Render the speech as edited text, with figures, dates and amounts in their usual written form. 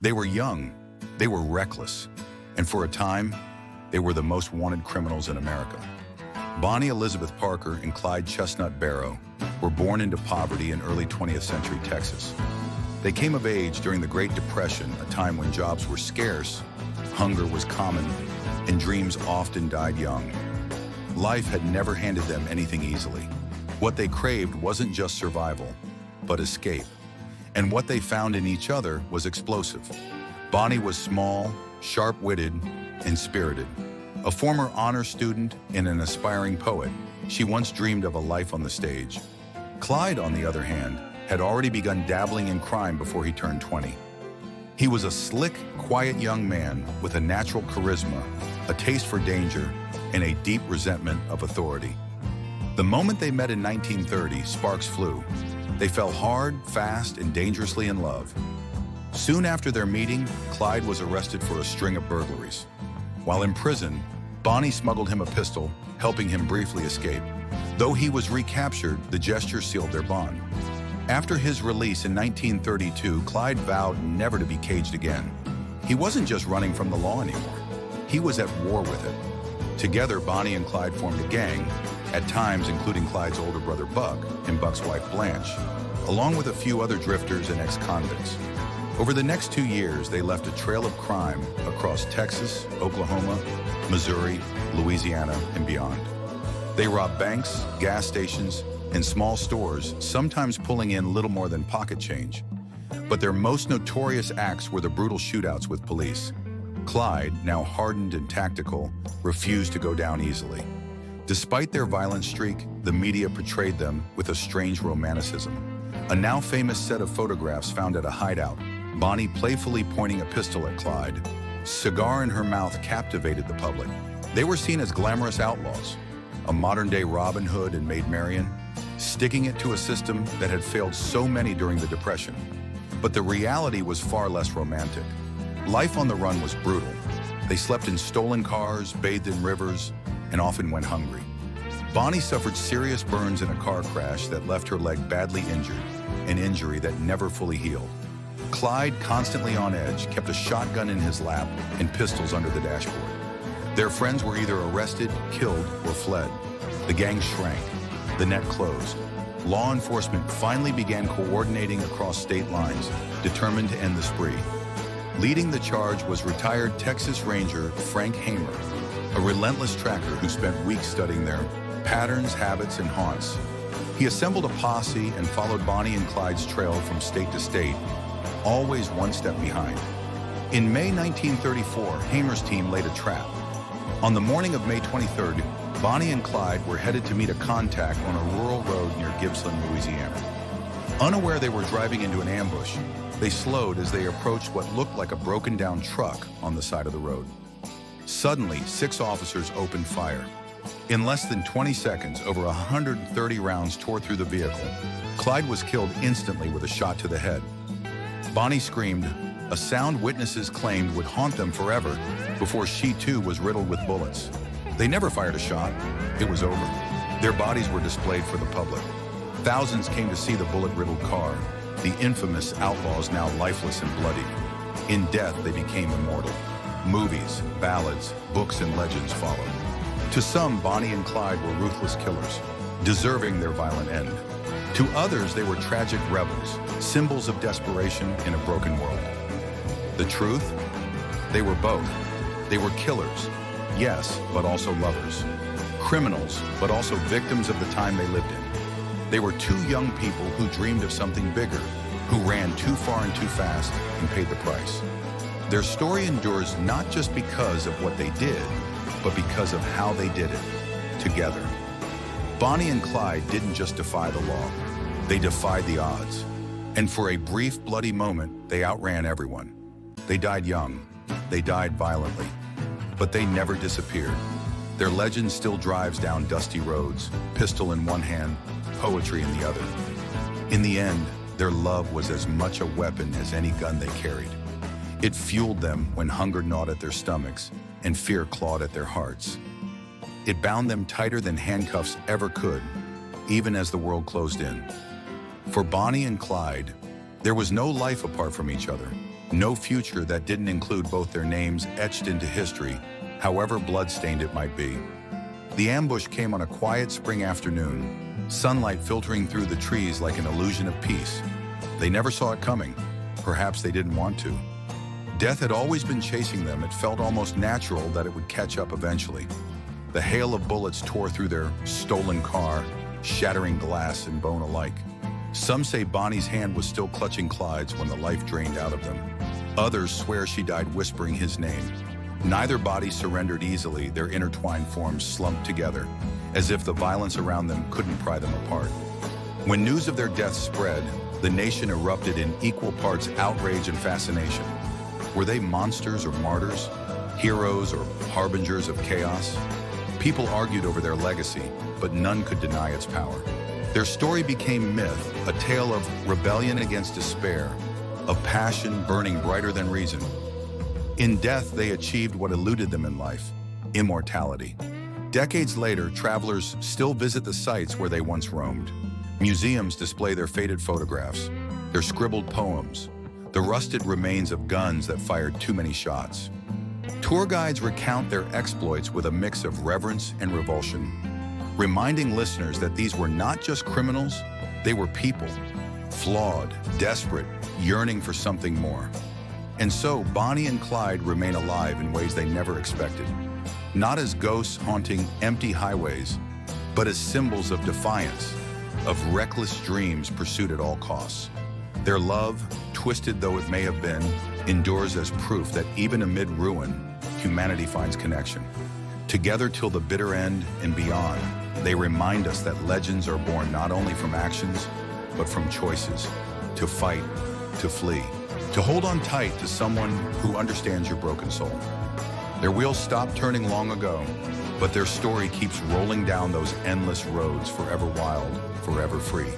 They were young, they were reckless, and for a time, they were the most wanted criminals in America. Bonnie Elizabeth Parker and Clyde Chestnut Barrow were born into poverty in early 20th century Texas. They came of age during the Great Depression, a time when jobs were scarce, hunger was common, and dreams often died young. Life had never handed them anything easily. What they craved wasn't just survival, but escape. And what they found in each other was explosive. Bonnie was small, sharp-witted, and spirited. A former honor student and an aspiring poet, she once dreamed of a life on the stage. Clyde, on the other hand, had already begun dabbling in crime before he turned 20. He was a slick, quiet young man with a natural charisma, a taste for danger, and a deep resentment of authority. The moment they met in 1930, sparks flew. They fell hard, fast, and dangerously in love. Soon after their meeting, Clyde was arrested for a string of burglaries. While in prison, Bonnie smuggled him a pistol, helping him briefly escape. Though he was recaptured, the gesture sealed their bond. After his release in 1932, Clyde vowed never to be caged again. He wasn't just running from the law anymore. He was at war with it. Together, Bonnie and Clyde formed a gang, at times including Clyde's older brother Buck and Buck's wife Blanche, along with a few other drifters and ex-convicts. Over the next 2 years, they left a trail of crime across Texas, Oklahoma, Missouri, Louisiana, and beyond. They robbed banks, gas stations, and small stores, sometimes pulling in little more than pocket change. But their most notorious acts were the brutal shootouts with police. Clyde, now hardened and tactical, refused to go down easily. Despite their violent streak, the media portrayed them with a strange romanticism. A now famous set of photographs found at a hideout, Bonnie playfully pointing a pistol at Clyde. Cigar in her mouth captivated the public. They were seen as glamorous outlaws, a modern-day Robin Hood and Maid Marian, sticking it to a system that had failed so many during the Depression. But the reality was far less romantic. Life on the run was brutal. They slept in stolen cars, bathed in rivers, and often went hungry. Bonnie suffered serious burns in a car crash that left her leg badly injured, an injury that never fully healed. Clyde, constantly on edge, kept a shotgun in his lap and pistols under the dashboard. Their friends were either arrested, killed, or fled. The gang shrank. The net closed. Law enforcement finally began coordinating across state lines, determined to end the spree. Leading the charge was retired Texas Ranger Frank Hamer, a relentless tracker who spent weeks studying their patterns, habits, and haunts. He assembled a posse and followed Bonnie and Clyde's trail from state to state, always one step behind. In May 1934, Hamer's team laid a trap. On the morning of May 23rd, Bonnie and Clyde were headed to meet a contact on a rural road near Gibson, Louisiana. Unaware they were driving into an ambush, they slowed as they approached what looked like a broken-down truck on the side of the road. Suddenly, 6 officers opened fire. In less than 20 seconds, over 130 rounds tore through the vehicle. Clyde was killed instantly with a shot to the head. Bonnie screamed, a sound witnesses claimed would haunt them forever, before she too was riddled with bullets. They never fired a shot. It was over. Their bodies were displayed for the public. Thousands came to see the bullet-riddled car, the infamous outlaws now lifeless and bloody. In death, they became immortal. Movies, ballads, books, and legends followed. To some, Bonnie and Clyde were ruthless killers, deserving their violent end. To others, they were tragic rebels, symbols of desperation in a broken world. The truth? They were both. They were killers, yes, but also lovers. Criminals, but also victims of the time they lived in. They were 2 young people who dreamed of something bigger, who ran too far and too fast and paid the price. Their story endures not just because of what they did, but because of how they did it, together. Bonnie and Clyde didn't just defy the law, they defied the odds. And for a brief, bloody moment, they outran everyone. They died young, they died violently, but they never disappeared. Their legend still drives down dusty roads, pistol in one hand, poetry in the other. In the end, their love was as much a weapon as any gun they carried. It fueled them when hunger gnawed at their stomachs and fear clawed at their hearts. It bound them tighter than handcuffs ever could, even as the world closed in. For Bonnie and Clyde, there was no life apart from each other, No future that didn't include both their names etched into history, however blood-stained it might be. The ambush came on a quiet spring afternoon, sunlight filtering through the trees like an illusion of peace. They never saw it coming. Perhaps they didn't want to. Death had always been chasing them. It felt almost natural that it would catch up eventually. The hail of bullets tore through their stolen car, shattering glass and bone alike. Some say Bonnie's hand was still clutching Clyde's when the life drained out of them. Others swear she died whispering his name. Neither body surrendered easily. Their intertwined forms slumped together, as if the violence around them couldn't pry them apart. When news of their deaths spread, the nation erupted in equal parts outrage and fascination. Were they monsters or martyrs, heroes or harbingers of chaos? People argued over their legacy, but none could deny its power. Their story became myth, a tale of rebellion against despair, of passion burning brighter than reason. In death, they achieved what eluded them in life: immortality. Decades later, travelers still visit the sites where they once roamed. Museums display their faded photographs, their scribbled poems, the rusted remains of guns that fired too many shots. Tour guides recount their exploits with a mix of reverence and revulsion, reminding listeners that these were not just criminals, they were people, flawed, desperate, yearning for something more. And so, Bonnie and Clyde remain alive in ways they never expected, not as ghosts haunting empty highways, but as symbols of defiance, of reckless dreams pursued at all costs. Their love, twisted though it may have been, endures as proof that even amid ruin, humanity finds connection. Together till the bitter end and beyond, they remind us that legends are born not only from actions, but from choices: to fight, to flee, to hold on tight to someone who understands your broken soul. Their wheels stopped turning long ago, but their story keeps rolling down those endless roads, forever wild, forever free.